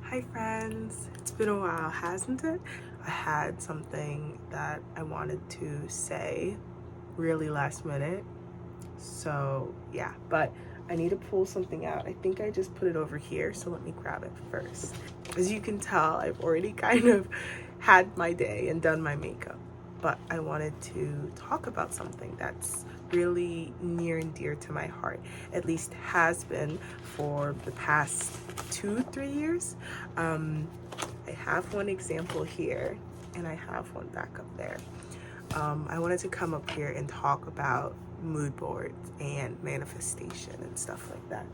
Hi friends, it's been a while, hasn't it? I had something that I wanted to say really last minute. So yeah, but I need to pull something out. I think I just put it over here, so let me grab it first. As you can tell, I've already kind of had my day and done my makeup, but I wanted to talk about something that's really near and dear to my heart, at least has been for the past 2-3 years. I have one example here and I have one back up there. I wanted to come up here and talk about mood boards and manifestation and stuff like that.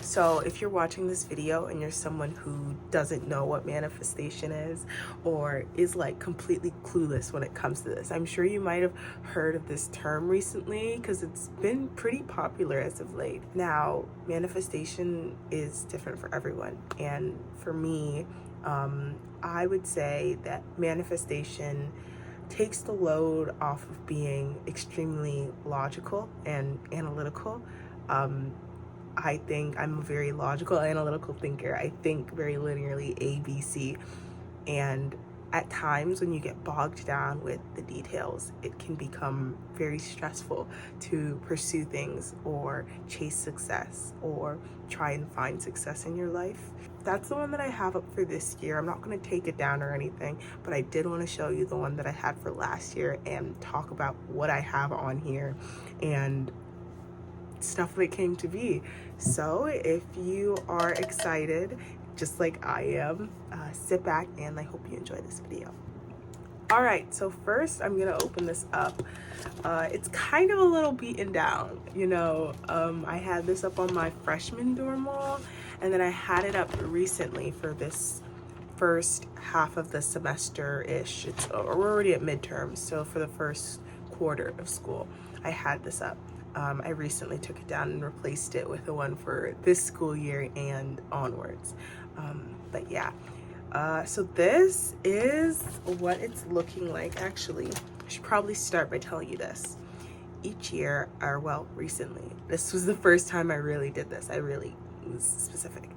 So if you're watching this video and you're someone who doesn't know what manifestation is or is like completely clueless when it comes to this, I'm sure you might have heard of this term recently because it's been pretty popular as of late. Now, manifestation is different for everyone. And for me, I would say that manifestation takes the load off of being extremely logical and analytical. I think I'm a very logical, analytical thinker. I think very linearly, A, B, C. And at times when you get bogged down with the details, it can become very stressful to pursue things or chase success or try and find success in your life. That's the one that I have up for this year. I'm not going to take it down or anything, but I did want to show you the one that I had for last year and talk about what I have on here and stuff that came to be. So if you are excited, just like I am, sit back and I hope you enjoy this video. All right, so first I'm gonna open this up. It's kind of a little beaten down, you know. I had this up on my freshman dorm wall, and then I had it up recently for this first half of the semester-ish. We're already at midterms, so for the first quarter of school, I had this up. I recently took it down and replaced it with the one for this school year and onwards. But yeah, so this is what it's looking like. Actually, I should probably start by telling you this. Each year, or well, recently, this was the first time I really did this. I really was specific.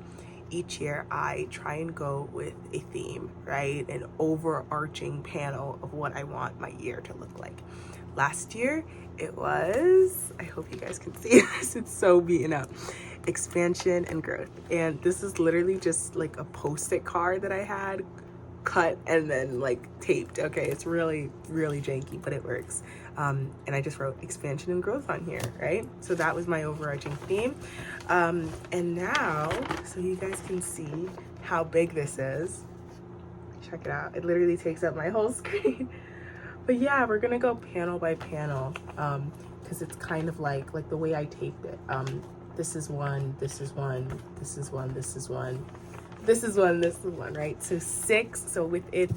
Each year I try and go with a theme, right? An overarching panel of what I want my year to look like. Last year it was, I hope you guys can see this, it's so beaten up, expansion and growth. And this is literally just like a post-it card that I had cut and then like taped. Okay, it's really janky, but it works. And I just wrote expansion and growth on here, right? So that was my overarching theme. And now, so you guys can see how big this is. Check it out. It literally takes up my whole screen. But yeah, we're gonna go panel by panel, because it's kind of like the way I taped it. This is one, this is one, this is one, this is one, this is one, this is one, right? So 6, so within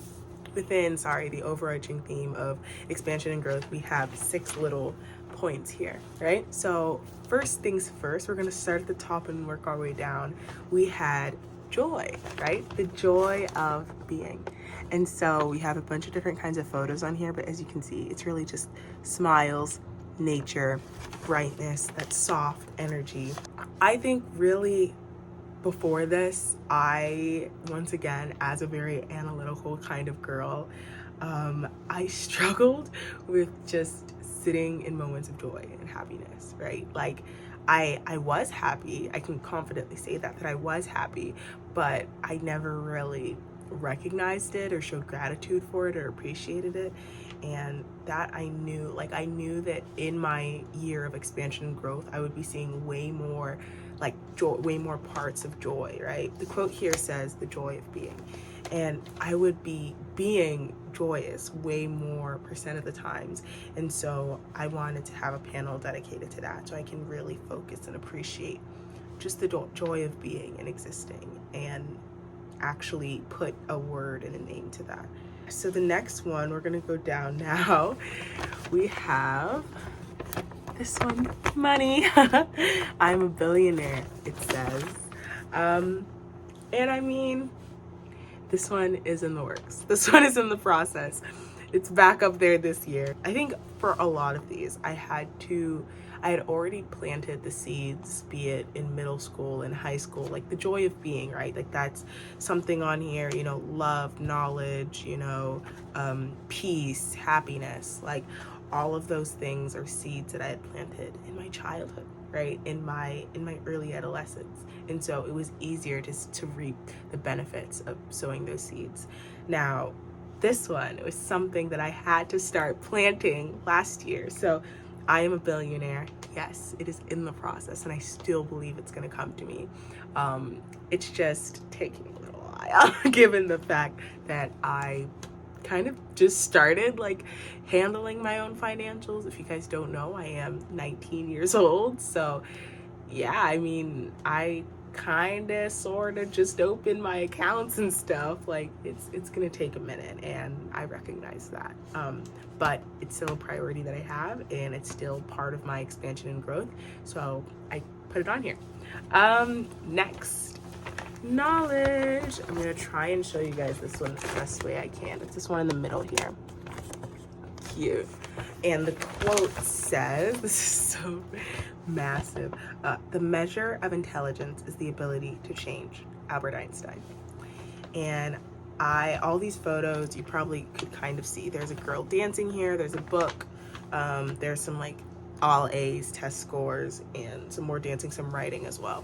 the overarching theme of expansion and growth, we have 6 little points here, right? So first things first, we're gonna start at the top and work our way down. We had joy, right? The joy of being. And so we have a bunch of different kinds of photos on here, but as you can see, it's really just smiles, nature, brightness, that soft energy. I think really before this, I, once again, as a very analytical kind of girl, I struggled with just sitting in moments of joy and happiness, right? Like I was happy. I can confidently say that I was happy, but I never really recognized it or showed gratitude for it or appreciated it. And that I knew that in my year of expansion and growth, I would be seeing way more like joy, way more parts of joy, right? The quote here says the joy of being. And I would be being joyous way more percent of the times. And so I wanted to have a panel dedicated to that so I can really focus and appreciate just the joy of being and existing and actually put a word and a name to that. So the next one, we're gonna go down now. We have this one, money. I'm a billionaire, it says. And I mean, this one is in the works. This one is in the process. It's back up there this year. I think for a lot of these, I had to I had already planted the seeds, be it in middle school and high school, like the joy of being, right? Like that's something on here, you know, love, knowledge, you know, peace, happiness, like all of those things are seeds that I had planted in my childhood, right? In my early adolescence. And so it was easier to reap the benefits of sowing those seeds. Now, this one was something that I had to start planting last year. So I am a billionaire. Yes, it is in the process, and I still believe it's going to come to me. It's just taking a little while, given the fact that I kind of just started like handling my own financials. If you guys don't know, I am 19 years old. So yeah, I mean, I kind of sort of just open my accounts and stuff. Like it's gonna take a minute, and I recognize that, but it's still a priority that I have, and it's still part of my expansion and growth, so I put it on here. Next, knowledge. I'm gonna try and show you guys this one the best way I can. It's this one in the middle here. Cute. And the quote says, this is so massive, the measure of intelligence is the ability to change. Albert Einstein. And all these photos you probably could kind of see. There's a girl dancing here, there's a book, there's some like all A's test scores, and some more dancing, some writing as well.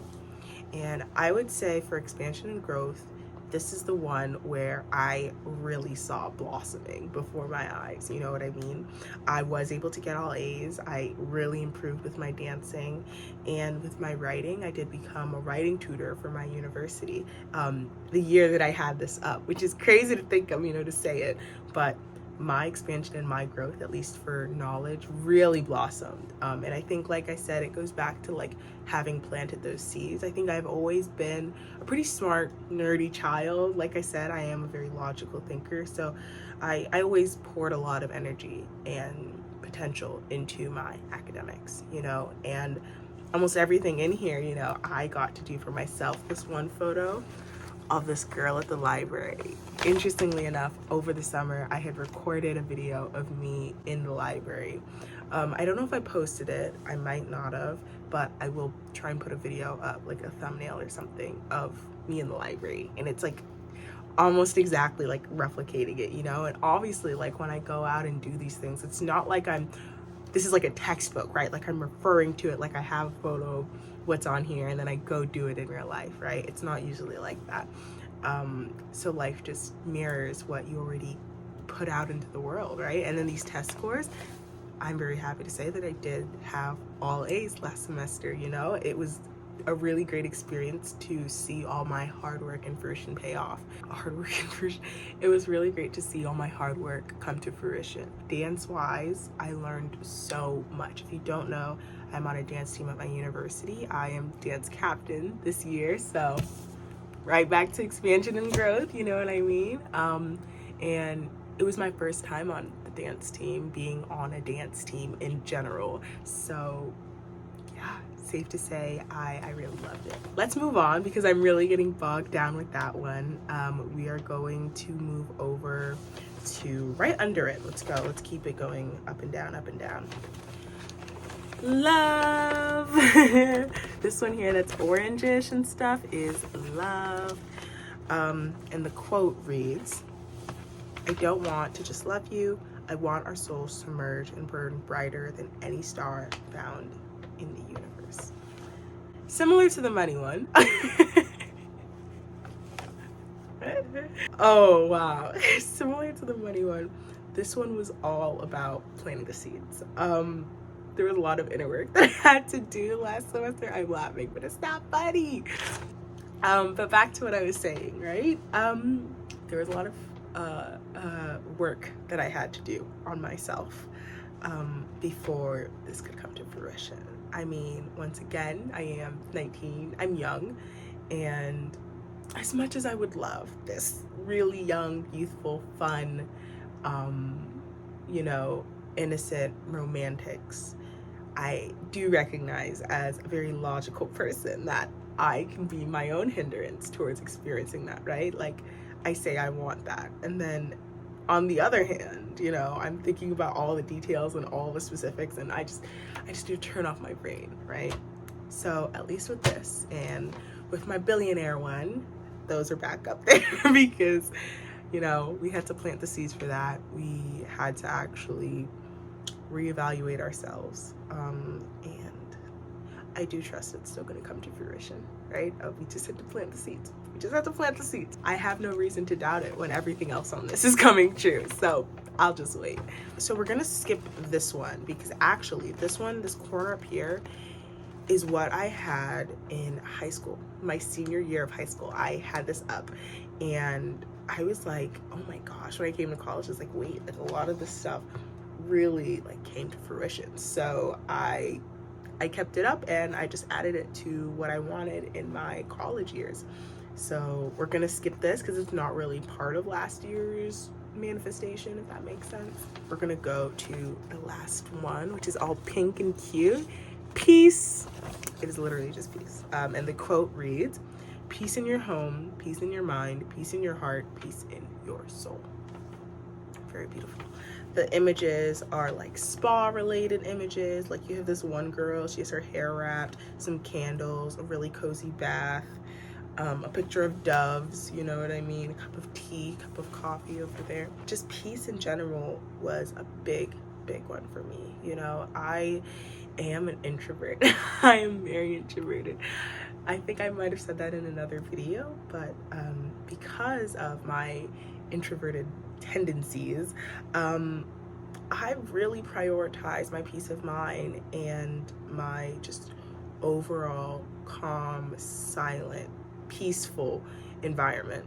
And I would say for expansion and growth, this is the one where I really saw blossoming before my eyes. You know what I mean? I was able to get all A's. I really improved with my dancing, and with my writing. I did become a writing tutor for my university the year that I had this up, which is crazy to think of, you know, to say it, but my expansion and my growth, at least for knowledge, really blossomed. And I think, like I said, it goes back to like having planted those seeds. I think I've always been a pretty smart, nerdy child. Like I said, I am a very logical thinker. So I always poured a lot of energy and potential into my academics, you know, and almost everything in here, you know, I got to do for myself. This one photo of this girl at the library. Interestingly enough, over the summer, I had recorded a video of me in the library. I don't know if I posted it, I might not have, but I will try and put a video up, like a thumbnail or something, of me in the library. And it's like almost exactly like replicating it, you know? And obviously, like when I go out and do these things, it's not like this is like a textbook, right? Like I'm referring to it, like I have a photo of what's on here and then I go do it in real life, right? It's not usually like that. So life just mirrors what you already put out into the world, right? And then these test scores, I'm very happy to say that I did have all A's last semester, you know? It was a really great experience to see all my hard work and fruition pay off. It was really great to see all my hard work come to fruition. Dance-wise, I learned so much. If you don't know, I'm on a dance team at my university. I am dance captain this year, so right back to expansion and growth, you know what I mean? And it was my first time on the dance team, being on a dance team in general. So yeah, safe to say I really loved it. Let's move on because I'm really getting bogged down with that one. We are going to move over to right under it. Let's go. Let's keep it going up and down, up and down. Love. This one here that's orangish and stuff is love. And the quote reads, I don't want to just love you. I want our souls to merge and burn brighter than any star found in the universe. Similar to the money one. Oh, wow. Similar to the money one. This one was all about planting the seeds. There was a lot of inner work that I had to do last semester. I'm laughing, but it's not funny. But back to what I was saying, right? There was a lot of work that I had to do on myself before this could come to fruition. I mean, once again, I am 19, I'm young, and as much as I would love this really young, youthful, fun, you know, innocent romantics, I do recognize as a very logical person that I can be my own hindrance towards experiencing that, right? Like, I say I want that, and then on the other hand, you know, I'm thinking about all the details and all the specifics, and I just need to turn off my brain, right? So at least with this and with my billionaire one, those are back up there because, you know, we had to plant the seeds for that. We had to actually reevaluate ourselves. And I do trust it's still going to come to fruition, right? We just had to plant the seeds. We just have to plant the seeds. I have no reason to doubt it when everything else on this is coming true. So I'll just wait. So we're going to skip this one because actually this one, this corner up here, is what I had in high school. My senior year of high school, I had this up and I was like, oh my gosh, when I came to college, I was like, wait, like a lot of this stuff really like came to fruition. So I kept it up and I just added it to what I wanted in my college years. So we're gonna skip this because it's not really part of last year's manifestation, if that makes sense. We're gonna go to the last one, which is all pink and cute. Peace. It is literally just peace. And the quote reads, peace in your home, peace in your mind, peace in your heart, peace in your soul. Very beautiful. The images are like spa related images. Like you have this one girl, she has her hair wrapped, some candles, a really cozy bath, a picture of doves, you know what I mean? A cup of tea, cup of coffee over there. Just peace in general was a big one for me. You know, I am an introvert. I am very introverted. I think I might have said that in another video, but because of my introverted tendencies, I really prioritize my peace of mind and my just overall calm, silent, peaceful environment.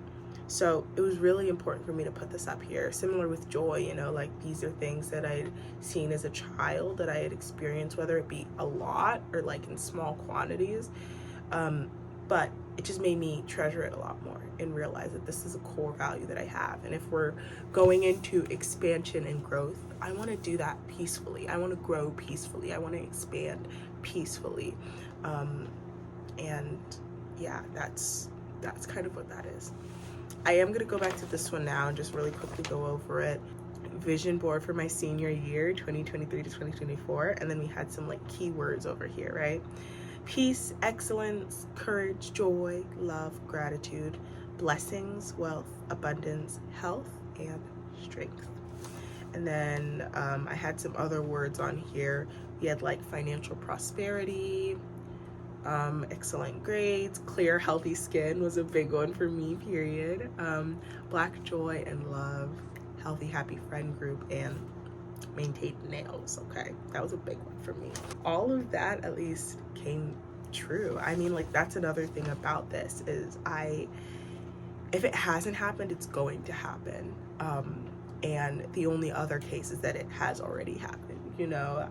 So it was really important for me to put this up here. Similar with joy, you know, like these are things that I'd seen as a child that I had experienced, whether it be a lot or like in small quantities. But it just made me treasure it a lot more and realize that this is a core value that I have. And if we're going into expansion and growth, I want to do that peacefully. I want to grow peacefully. I want to expand peacefully. And yeah, that's kind of what that is. I am going to go back to this one now and just really quickly go over it. Vision board for my senior year, 2023 to 2024. And then we had some like keywords over here, right? Peace, excellence, courage, joy, love, gratitude, blessings, wealth, abundance, health, and strength. And then I had some other words on here. We had like financial prosperity, excellent grades, clear, healthy skin was a big one for me, period. Black joy and love, healthy, happy friend group, and maintain nails. Okay, that was a big one for me. All of that at least came true. I mean, like that's another thing about this is if it hasn't happened, it's going to happen. And the only other case is that it has already happened. You know,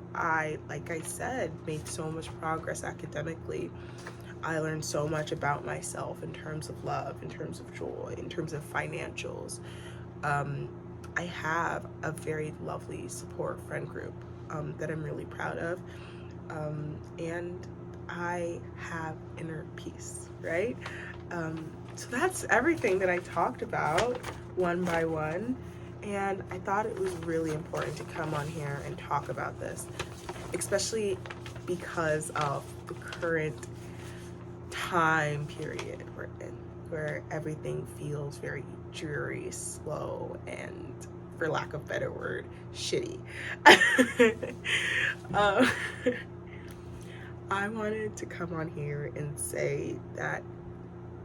like I said, made so much progress academically. I learned so much about myself in terms of love, in terms of joy, in terms of financials. I have a very lovely support friend group that I'm really proud of. And I have inner peace, right? So that's everything that I talked about one by one. And I thought it was really important to come on here and talk about this, especially because of the current time period we're in, where everything feels very dreary, slow, and, for lack of a better word, shitty. I wanted to come on here and say that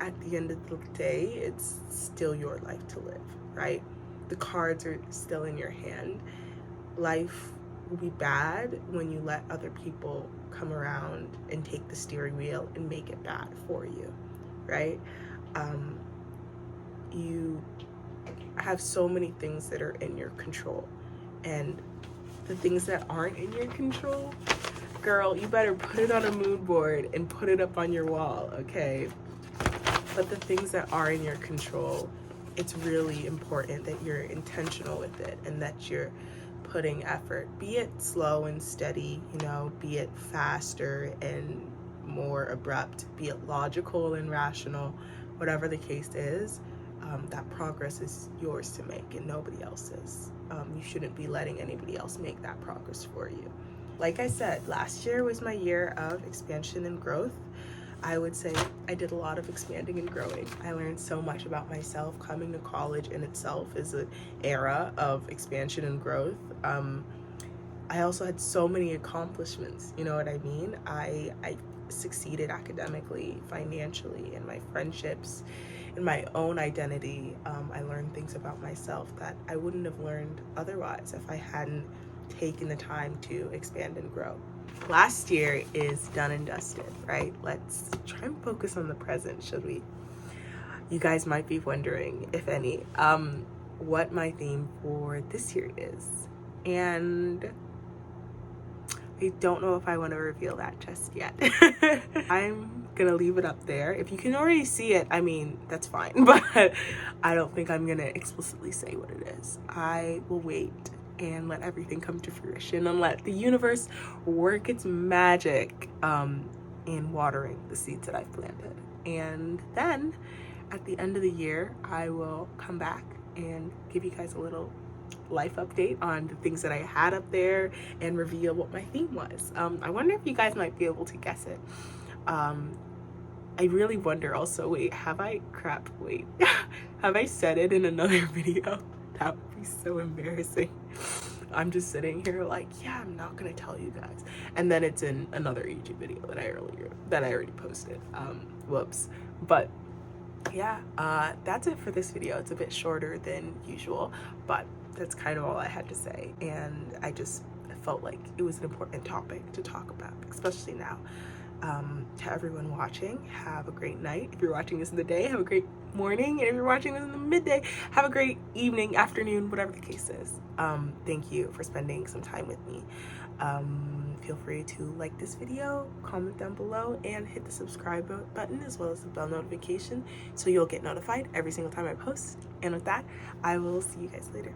at the end of the day, it's still your life to live, right? The cards are still in your hand. Life will be bad when you let other people come around and take the steering wheel and make it bad for you, right? You have so many things that are in your control, and the things that aren't in your control, girl, you better put it on a mood board and put it up on your wall, okay? But the things that are in your control, it's really important that you're intentional with it and that you're putting effort, be it slow and steady, you know, be it faster and more abrupt, be it logical and rational, whatever the case is. that progress is yours to make and nobody else's. You shouldn't be letting anybody else make that progress for you. Like I said, last year was my year of expansion and growth. I would say I did a lot of expanding and growing. I learned so much about myself. Coming to college in itself is an era of expansion and growth. I also had so many accomplishments, you know what I mean? I succeeded academically, financially, in my friendships, in my own identity. I learned things about myself that I wouldn't have learned otherwise if I hadn't taken the time to expand and grow. Last year is done and dusted, right? Let's try and focus on the present, should we? You guys might be wondering, if any, what my theme for this year is. And I don't know if I want to reveal that just yet. I'm gonna leave it up there. If you can already see it, I mean, that's fine, but I don't think I'm gonna explicitly say what it is. I will wait and let everything come to fruition and let the universe work its magic in watering the seeds that I've planted. And then at the end of the year, I will come back and give you guys a little life update on the things that I had up there and reveal what my theme was. I wonder if you guys might be able to guess it. I really wonder also, have I said it in another video? That would be so embarrassing. I'm just sitting here like, yeah, I'm not gonna tell you guys, and then it's in another YouTube video that I already posted. Whoops. But yeah, that's it for this video. It's a bit shorter than usual, but that's kind of all I had to say, and I felt like it was an important topic to talk about, especially now. To everyone watching, have a great night. If you're watching this in the day, have a great morning, and if you're watching this in the midday, have a great evening, afternoon, whatever the case is. Thank you for spending some time with me. Feel free to like this video, comment down below, and hit the subscribe button as well as the bell notification so you'll get notified every single time I post. And with that, I will see you guys later.